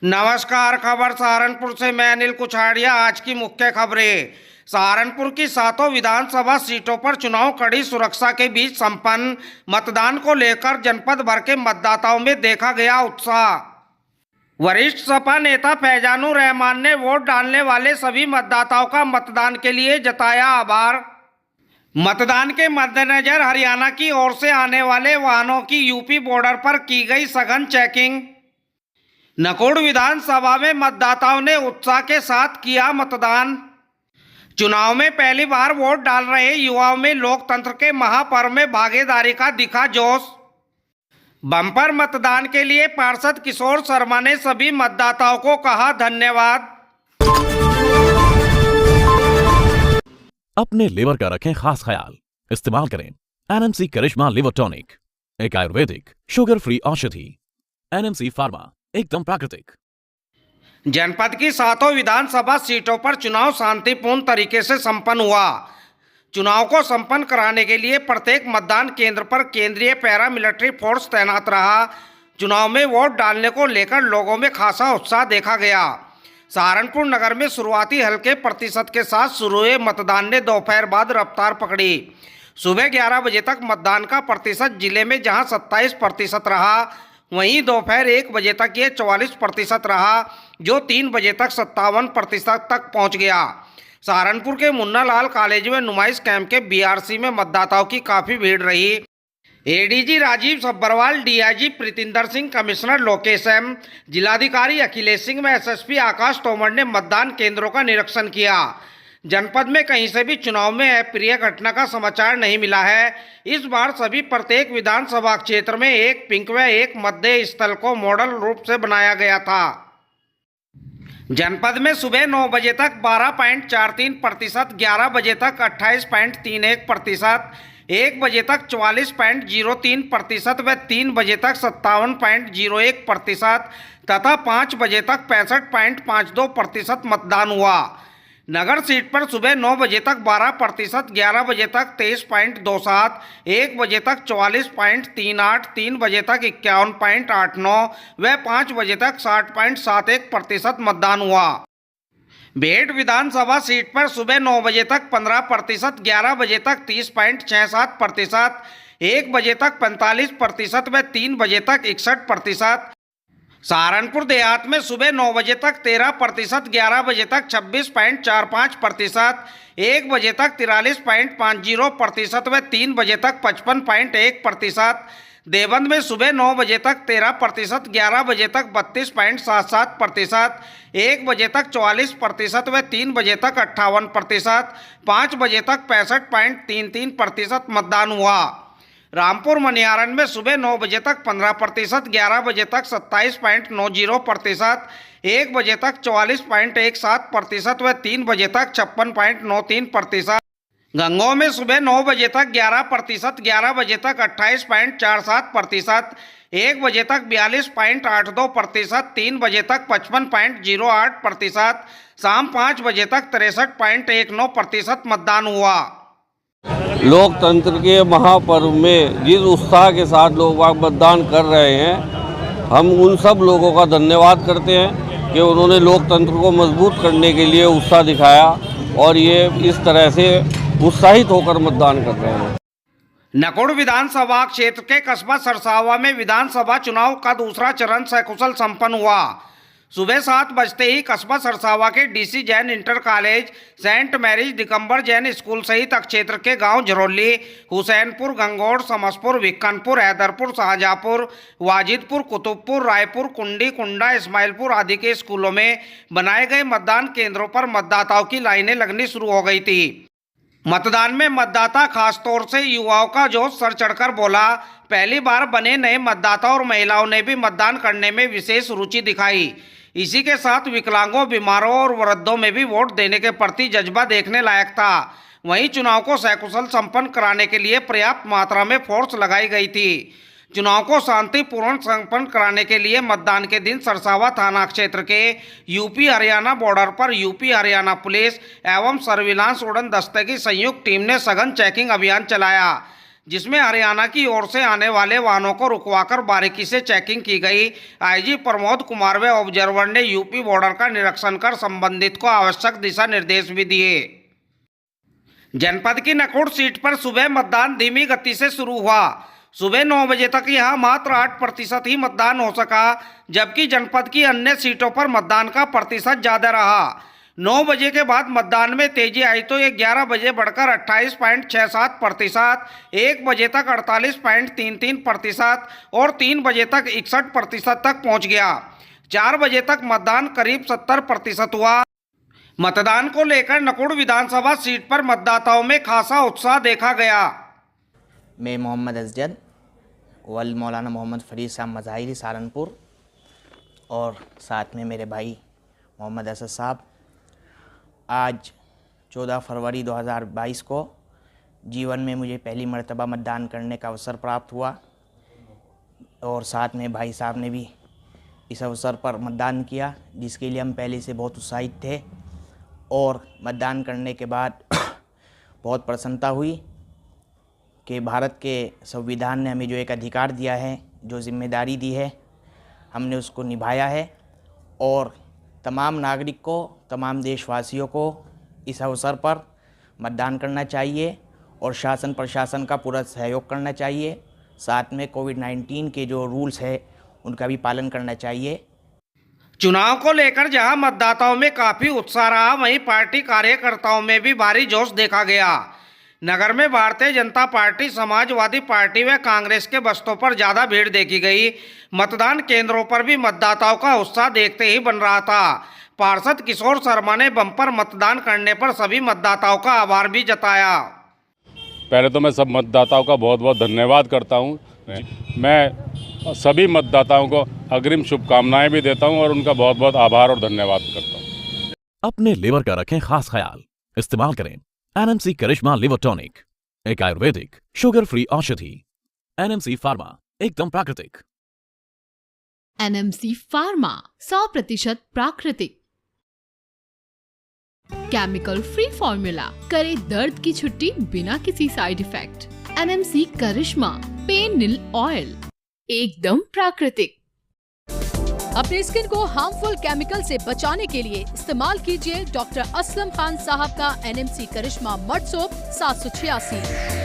नमस्कार। खबर सहारनपुर से मैं अनिल कुछाड़िया। आज की मुख्य खबरें। सहारनपुर की 7 विधानसभा सीटों पर चुनाव कड़ी सुरक्षा के बीच संपन्न। मतदान को लेकर जनपद भर के मतदाताओं में देखा गया उत्साह। वरिष्ठ सपा नेता फैजानुर रहमान ने वोट डालने वाले सभी मतदाताओं का मतदान के लिए जताया आभार। मतदान के मद्देनजर हरियाणा की ओर से आने वाले वाहनों की यूपी बॉर्डर पर की गई सघन चेकिंग। नकोड़ विधानसभा में मतदाताओं ने उत्साह के साथ किया मतदान। चुनाव में पहली बार वोट डाल रहे युवाओं में लोकतंत्र के महापर्व में भागीदारी का दिखा जोश। बम्पर मतदान के लिए पार्षद किशोर शर्मा ने सभी मतदाताओं को कहा धन्यवाद। अपने लीवर का रखें खास ख्याल। इस्तेमाल करें एनएमसी करिश्मा लिवर टॉनिक, एक आयुर्वेदिक शुगर फ्री औषधि। एनएमसी फार्मा, एकदम प्राकृतिक। जनपद की 7 विधानसभा सीटों पर चुनाव शांतिपूर्ण तरीके से संपन्न हुआ। चुनाव को संपन्न कराने के लिए प्रत्येक मतदान केंद्र पर केंद्रीय पैरा मिलिट्री फोर्स तैनात रहा। चुनाव में वोट डालने को लेकर लोगों में खासा उत्साह देखा गया। सहारनपुर नगर में शुरुआती हल्के प्रतिशत के साथ शुरू हुए मतदान ने दोपहर बाद रफ्तार पकड़ी। सुबह 11 बजे तक मतदान का प्रतिशत जिले में जहां 27% रहा, वहीं दोपहर 1 बजे तक ये 44% रहा, जो 3 बजे तक 57% तक पहुंच गया। सहारनपुर के मुन्ना लाल कॉलेज में नुमाइश कैंप के बीआरसी में मतदाताओं की काफ़ी भीड़ रही। ADG Rajiv Sabharwal, DIG Pritinder Singh, commissioner Lokesh M, जिलाधिकारी अखिलेश सिंह व एसएसपी आकाश तोमर ने मतदान केंद्रों का निरीक्षण किया। जनपद में कहीं से भी चुनाव में अप्रिय घटना का समाचार नहीं मिला है। इस बार सभी प्रत्येक विधानसभा क्षेत्र में एक पिंक व एक मध्य स्थल को मॉडल रूप से बनाया गया था। जनपद में सुबह 9 बजे तक 12.43%, 11 बजे तक 28.31%, 1 बजे तक 44.03% व 3 बजे तक 57.01% तथा 5 बजे तक 65.52% मतदान हुआ। नगर सीट पर सुबह 9 बजे तक 12%, 11 बजे तक 23.27, 1 बजे तक 44.38, 3 बजे तक 51.89 व 5 बजे तक 60.71% मतदान हुआ। बेट विधानसभा सीट पर सुबह 9 बजे तक 15%, 11 बजे तक 30.67%, 1 बजे तक 45% व 3 बजे तक 61%। सहारनपुर देहात में सुबह 9 बजे तक 13%, 11 बजे तक 26.45%, 1 बजे तक 43.50% व 3 बजे तक 55.1%। देवबंद में सुबह 9 बजे तक 13%, 11 बजे तक 32.77%, 1 बजे तक 44% व 3 बजे तक 58%, 5 बजे तक 65.33% मतदान हुआ। रामपुर मनियारन में सुबह 9 बजे तक 15%, 11 बजे तक 27.90%, 1 बजे तक 44.17% व 3 बजे तक 56.93%। गंगों में सुबह 9 बजे तक 11%, 11 बजे तक 28.47%, 1 बजे तक 42.82%, 3 बजे तक 55.08%, शाम 5 बजे तक 63.19% मतदान हुआ। लोकतंत्र के महापर्व में जिस उत्साह के साथ लोग मतदान कर रहे हैं, हम उन सब लोगों का धन्यवाद करते हैं कि उन्होंने लोकतंत्र को मजबूत करने के लिए उत्साह दिखाया और ये इस तरह से उत्साहित होकर मतदान कर रहे हैं। नकोड़ विधानसभा क्षेत्र के कस्बा सरसावा में विधानसभा चुनाव का दूसरा चरण सकुशल संपन्न हुआ। सुबह 7 बजते ही कस्बा सरसावा के DC Jain inter college, saint Mary's Digambar Jain school सहित क्षेत्र के गांव झरोली, हुसैनपुर, गंगोड़, समसपुर, भिक्कनपुर, हैदरपुर, शाहजहाँपुर, वाजिदपुर, कुतुबपुर, रायपुर, कुंडी, कुंडा, इस्माइलपुर आदि के स्कूलों में बनाए गए मतदान केंद्रों पर मतदाताओं की लाइनें लगनी शुरू हो गई थी। मतदान में मतदाता खासतौर से युवाओं का जोश सर चढ़कर बोला। पहली बार बने नए मतदाता और महिलाओं ने भी मतदान करने में विशेष रुचि दिखाई। इसी के साथ विकलांगों, बीमारों और वृद्धों में भी वोट देने के प्रति जज्बा देखने लायक था। वहीं चुनाव को सकुशल संपन्न कराने के लिए पर्याप्त मात्रा में फोर्स लगाई गई थी। चुनाव को शांतिपूर्ण संपन्न कराने के लिए मतदान के दिन सरसावा थाना क्षेत्र के यूपी हरियाणा बॉर्डर पर यूपी हरियाणा पुलिस एवं सर्विलांस उड़न दस्ते की संयुक्त टीम ने सघन चेकिंग अभियान चलाया, जिसमें हरियाणा की ओर से आने वाले वाहनों को रुकवाकर बारीकी से चेकिंग की गई। आईजी प्रमोद कुमार व ऑब्जर्वर ने यूपी बॉर्डर का निरीक्षण कर संबंधित को आवश्यक दिशा निर्देश भी दिए। जनपद की नकुड़ सीट पर सुबह मतदान धीमी गति से शुरू हुआ। सुबह 9 बजे तक यहां मात्र 8% ही मतदान हो सका, जबकि जनपद की अन्य सीटों पर मतदान का प्रतिशत ज्यादा रहा। 9 बजे के बाद मतदान में तेजी आई तो ये 11 बजे बढ़कर 28.67%, 1 बजे तक 48.33% और 3 बजे तक 61% तक पहुंच गया। 4 बजे तक मतदान करीब 70% हुआ। मतदान को लेकर नकुड़ विधानसभा सीट पर मतदाताओं में खासा उत्साह देखा गया। मैं मोहम्मद अजजद वल मौलाना मोहम्मद फरीद साहब मज़ाहिरी सहारनपुर और साथ में मेरे भाई मोहम्मद असद साहब, आज 14 फरवरी 2022 को जीवन में मुझे पहली मर्तबा मतदान करने का अवसर प्राप्त हुआ और साथ में भाई साहब ने भी इस अवसर पर मतदान किया, जिसके लिए हम पहले से बहुत उत्साहित थे। और मतदान करने के बाद बहुत प्रसन्नता हुई कि भारत के संविधान ने हमें जो एक अधिकार दिया है, जो जिम्मेदारी दी है, हमने उसको निभाया है। और तमाम नागरिक को, तमाम देशवासियों को इस अवसर पर मतदान करना चाहिए और शासन प्रशासन का पूरा सहयोग करना चाहिए। साथ में कोविड-19 के जो रूल्स है उनका भी पालन करना चाहिए। चुनाव को लेकर जहां मतदाताओं में काफी उत्साह रहा, वहीं पार्टी कार्यकर्ताओं में भी भारी जोश देखा गया। नगर में भारतीय जनता पार्टी, समाजवादी पार्टी व कांग्रेस के बस्तों पर ज्यादा भीड़ देखी गई। मतदान केंद्रों पर भी मतदाताओं का उत्साह देखते ही बन रहा था। पार्षद किशोर शर्मा ने बम्पर मतदान करने पर सभी मतदाताओं का आभार भी जताया। पहले तो मैं सब मतदाताओं का बहुत बहुत धन्यवाद करता हूं। मैं सभी मतदाताओं को अग्रिम शुभकामनाएं भी देता हूं और उनका बहुत बहुत आभार और धन्यवाद करता हूं। अपने लिवर का रखें खास ख्याल, इस्तेमाल करें एनएमसी करिश्मा लिवर टॉनिक, एक आयुर्वेदिक शुगर फ्री औषधि। एनएमसी फार्मा, एकदम प्राकृतिक। एनएमसी फार्मा 100% प्राकृतिक, केमिकल फ्री फॉर्मूला, करे दर्द की छुट्टी बिना किसी साइड इफेक्ट। एनएमसी करिश्मा पेन निल ऑयल, एकदम प्राकृतिक। अपनी स्किन को हार्मफुल केमिकल से बचाने के लिए इस्तेमाल कीजिए डॉक्टर असलम खान साहब का एनएमसी करिश्मा मड सोप 786।